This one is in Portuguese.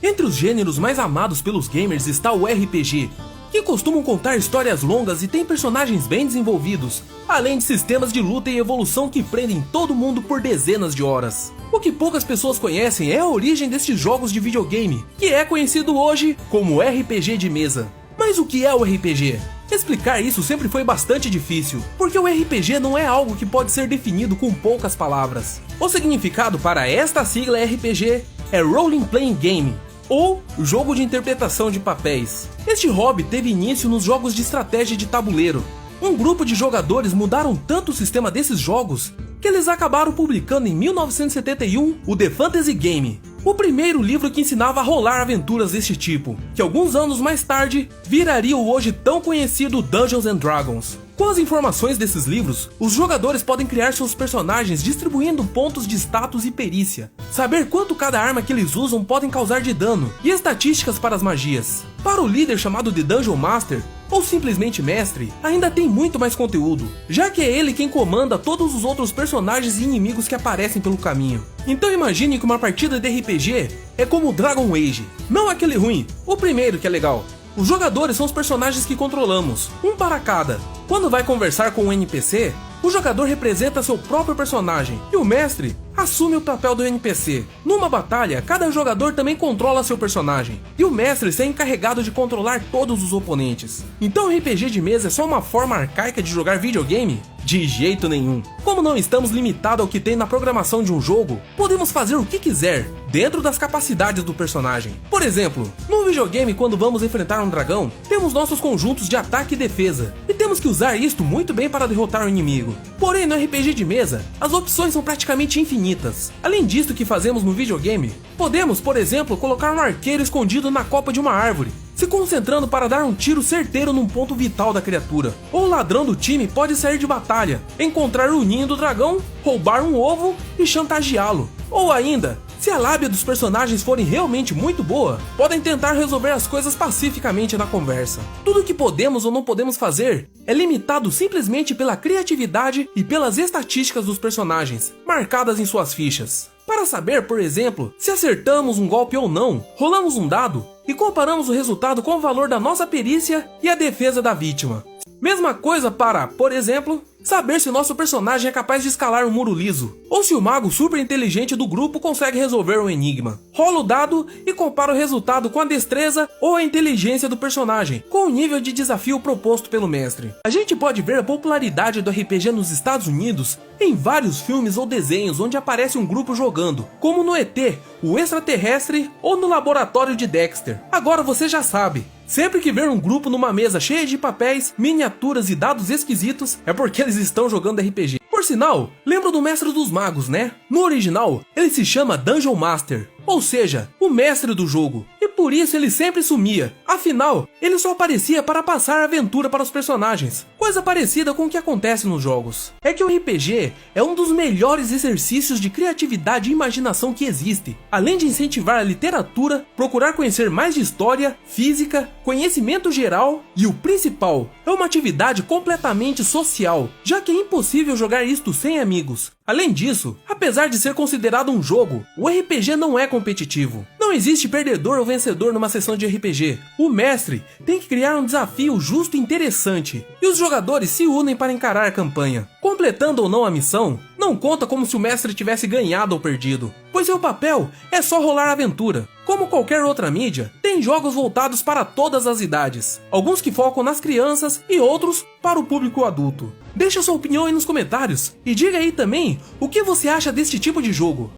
Entre os gêneros mais amados pelos gamers está o RPG, que costumam contar histórias longas e tem personagens bem desenvolvidos, além de sistemas de luta e evolução que prendem todo mundo por dezenas de horas. O que poucas pessoas conhecem é a origem destes jogos de videogame, que é conhecido hoje como RPG de mesa. Mas o que é o RPG? Explicar isso sempre foi bastante difícil, porque o RPG não é algo que pode ser definido com poucas palavras. O significado para esta sigla RPG é Role Playing Game, ou jogo de interpretação de papéis. Este hobby teve início nos jogos de estratégia de tabuleiro. Um grupo de jogadores mudaram tanto o sistema desses jogos que eles acabaram publicando em 1971 o The Fantasy Game, o primeiro livro que ensinava a rolar aventuras deste tipo, que alguns anos mais tarde viraria o hoje tão conhecido Dungeons and Dragons. Com as informações desses livros, os jogadores podem criar seus personagens distribuindo pontos de status e perícia, saber quanto cada arma que eles usam podem causar de dano e estatísticas para as magias. Para o líder chamado de Dungeon Master, ou simplesmente mestre, ainda tem muito mais conteúdo, já que é ele quem comanda todos os outros personagens e inimigos que aparecem pelo caminho. Então imagine que uma partida de RPG é como Dragon Age, não aquele ruim, o primeiro que é legal. Os jogadores são os personagens que controlamos, um para cada. Quando vai conversar com um NPC, o jogador representa seu próprio personagem, e o mestre assume o papel do NPC. Numa batalha, cada jogador também controla seu personagem, e o mestre é encarregado de controlar todos os oponentes. Então o RPG de mesa é só uma forma arcaica de jogar videogame? De jeito nenhum. Como não estamos limitados ao que tem na programação de um jogo, podemos fazer o que quiser, dentro das capacidades do personagem. Por exemplo, no videogame, quando vamos enfrentar um dragão, temos nossos conjuntos de ataque e defesa, e temos que usar isto muito bem para derrotar o inimigo. Porém, no RPG de mesa, as opções são praticamente infinitas. Além disso que fazemos no videogame, podemos, por exemplo, colocar um arqueiro escondido na copa de uma árvore, se concentrando para dar um tiro certeiro num ponto vital da criatura. Ou o ladrão do time pode sair de batalha, encontrar o ninho do dragão, roubar um ovo e chantageá-lo. Ou ainda, se a lábia dos personagens forem realmente muito boa, podem tentar resolver as coisas pacificamente na conversa. Tudo o que podemos ou não podemos fazer é limitado simplesmente pela criatividade e pelas estatísticas dos personagens, marcadas em suas fichas. Para saber, por exemplo, se acertamos um golpe ou não, rolamos um dado e comparamos o resultado com o valor da nossa perícia e a defesa da vítima. Mesma coisa para, por exemplo, saber se nosso personagem é capaz de escalar um muro liso, ou se o mago super inteligente do grupo consegue resolver um enigma. Rola o dado e compara o resultado com a destreza ou a inteligência do personagem, com o nível de desafio proposto pelo mestre. A gente pode ver a popularidade do RPG nos Estados Unidos em vários filmes ou desenhos onde aparece um grupo jogando, como no ET, o Extraterrestre ou no Laboratório de Dexter. Agora você já sabe. Sempre que ver um grupo numa mesa cheia de papéis, miniaturas e dados esquisitos, é porque eles estão jogando RPG. Por sinal, lembra do Mestre dos Magos, né? No original, ele se chama Dungeon Master, ou seja, o mestre do jogo. E por isso ele sempre sumia. Afinal, ele só aparecia para passar a aventura para os personagens. Coisa parecida com o que acontece nos jogos. É que o RPG é um dos melhores exercícios de criatividade e imaginação que existe. Além de incentivar a literatura, procurar conhecer mais de história, física, conhecimento geral e o principal, é uma atividade completamente social, já que é impossível jogar isto sem amigos. Além disso, apesar de ser considerado um jogo, o RPG não é competitivo. Não existe perdedor ou vencedor numa sessão de RPG. O mestre tem que criar um desafio justo e interessante, e os jogadores se unem para encarar a campanha. Completando ou não a missão, não conta como se o mestre tivesse ganhado ou perdido, pois seu papel é só rolar a aventura. Como qualquer outra mídia, tem jogos voltados para todas as idades, alguns que focam nas crianças e outros para o público adulto. Deixa sua opinião aí nos comentários e diga aí também o que você acha deste tipo de jogo.